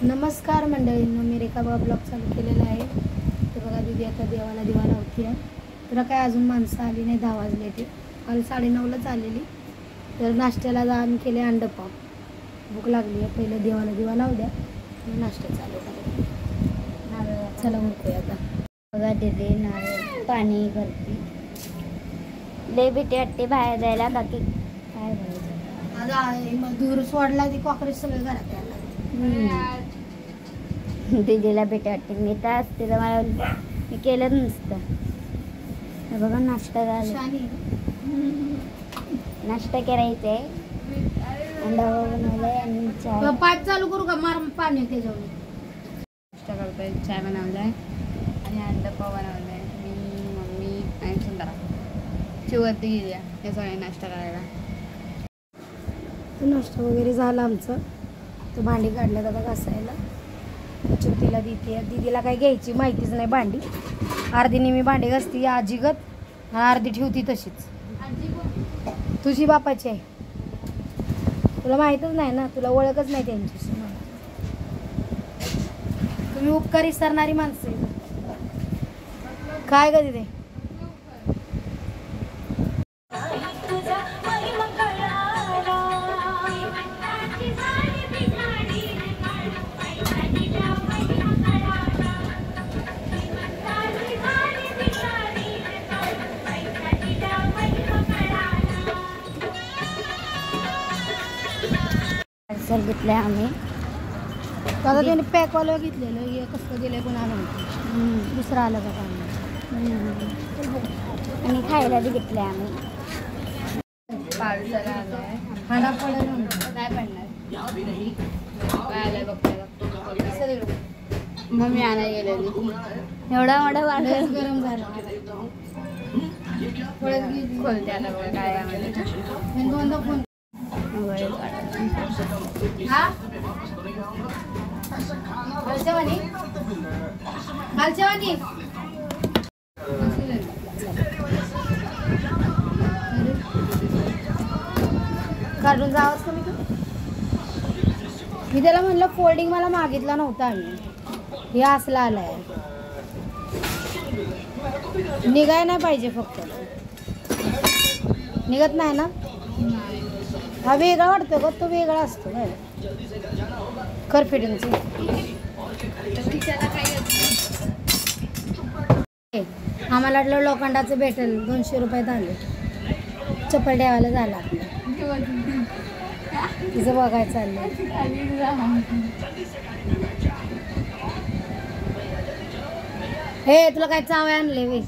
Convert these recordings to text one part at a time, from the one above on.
नमस्कार मंडळींनो, मी रेखा बाबा ब्लॉग चालू केलेला आहे. तर बघा दीदी आता देवाला दिवा लावते आहे. तर काय अजून माणसं आली नाही, 10 वाजले ते. काल 9:30लाच आलेली. तर नाश्त्याला आम्ही केले अंडपाव. भूक लागली आहे, पहिलं देवाला दिवा लावू द्या, नाश्ता चालू करा. चला म्हणतोय आता. बघा दीदी नारळ पाणी करते. लय भीती वाटते बाहेर जायला. बाकी काय बोलायचं, आता दूर सोडला ती कॉकरेज सगळं घरात यायला. दीदीला भीती वाटते. मी तर असते तर मला मी केलं नसतं. बघा नाश्ता झाला. नाश्ता करायचा आहे. अंडा बनवलाय आणि चहा. पाठ चालू करू का? मार पाणी त्याच्यावर. नाश्ता करतोय, चहा बनवलाय आणि अंडपाव बनवलाय. मी, मम्मी आणि सुंदरा चिवरती गेली या सगळ्या नाश्ता करायला. नाश्ता वगैरे झाला आमचं. तर भांडी काढल्यात आता घासायला. चिवतीला देते. दीदीला काय घ्यायची माहितीच नाही. भांडी अर्धीने मी भांडी घासते आजीगत, आणि अर्धी ठेवती तशीच. तुझी बापाची आहे, तुला माहीतच नाही ना, तुला ओळखच नाही त्यांच्याशी. तुम्ही उपकारी सरणारी माणसं आहे. काय ग तिथे पार्सल घेतलंय आम्ही. आता त्याने पॅकवालं घेतलेलं. हे कसं दिलंय कोणा माहिती. दुसरं आलं का काय. आणि खायला बी घेतलंय आम्ही. पार्सल आलाय. हांडा पडेल काय पडणार काय आलंय बघताय. मम्मी आणायला गेलेली. एवढा मोठा वाढ गरम झालं. खोलते आता बघा काय आम्हाला. दोनदा फोन. काढून जावंच तुम्ही का? मी त्याला म्हणलं फोल्डिंग मला मागितला नव्हता. आम्ही हे असला आलाय. निघाय नाही पाहिजे, फक्त निघत नाही ना. हा वेगळा वाटतो का? तो वेगळा असतो काय कर फिटिंगची. आम्हाला वाटलं लोखंडाचं भेटेल. 200 रुपयात आले. चप्पल ठेवायला झाला आपलं. तिचं बघायचं चाललंय. हे तुला काय चावे आणले वे?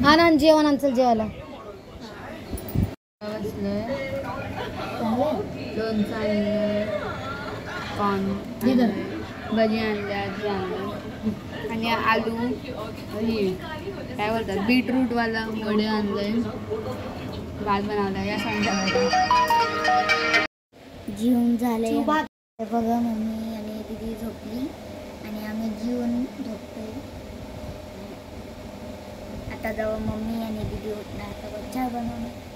आनंद जेवण आणचल जेवायला. लोणचं आणलंय, कॉर्न भजी आणल्या, आणि आलू हे काय बोलतात बीटरूटवाला वडे आणलंय. भात बनवला या संध्याकाळी. जेवण झाले. बघा मम्मी आणि दीदी झोपली आणि आम्ही जेवण झोपतोय. आता जेव्हा मम्मी आणि दीदी उठणार तेव्हा चहा बनवणार.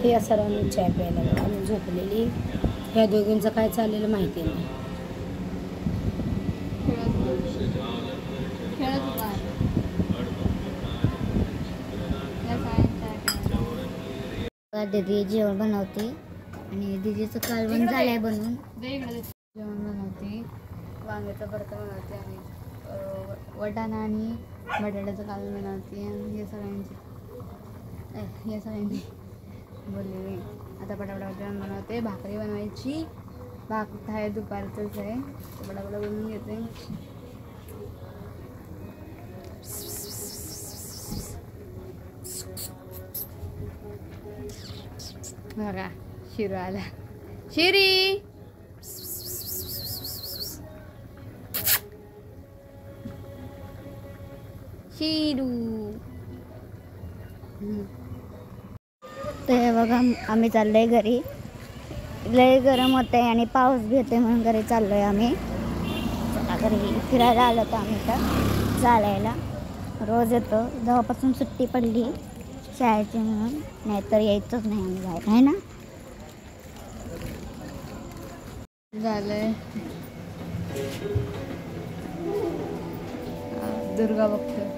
या सर्वांनी चाय प्यायला लागला. आम्ही झोपलेली. ह्या दोघींचं काय चाललेलं माहिती नाही. दीदी जेवण बनवते आणि दीदीचं कालवण झालंय बनवून. जेवण बनवते, वांग्याचं भरतं बनवते आणि वटाणा आणि बटाट्याचं कालवण बनवते. आणि हे सगळ्यांनी बोलले. आता पटापटा जेवण बनवते. भाकरी बनवायची. भात आहे दुपारचंच आहे. पटापटा बनवून घेते. बघा शिरू आला. शिरी शिरू. तर बघा आम्ही चाललोय घरी. लय गरम होते आणि पाऊस भी होते म्हणून घरी चाललोय आम्ही. चला घरी फिरायला आलो तर आम्ही तर चालायला रोज येतो जेव्हापासून सुट्टी पडली शाळेची म्हणून, नाहीतर यायचंच नाही आम्ही बाहेर आहे ना. झालंय दुर्गा बघतो.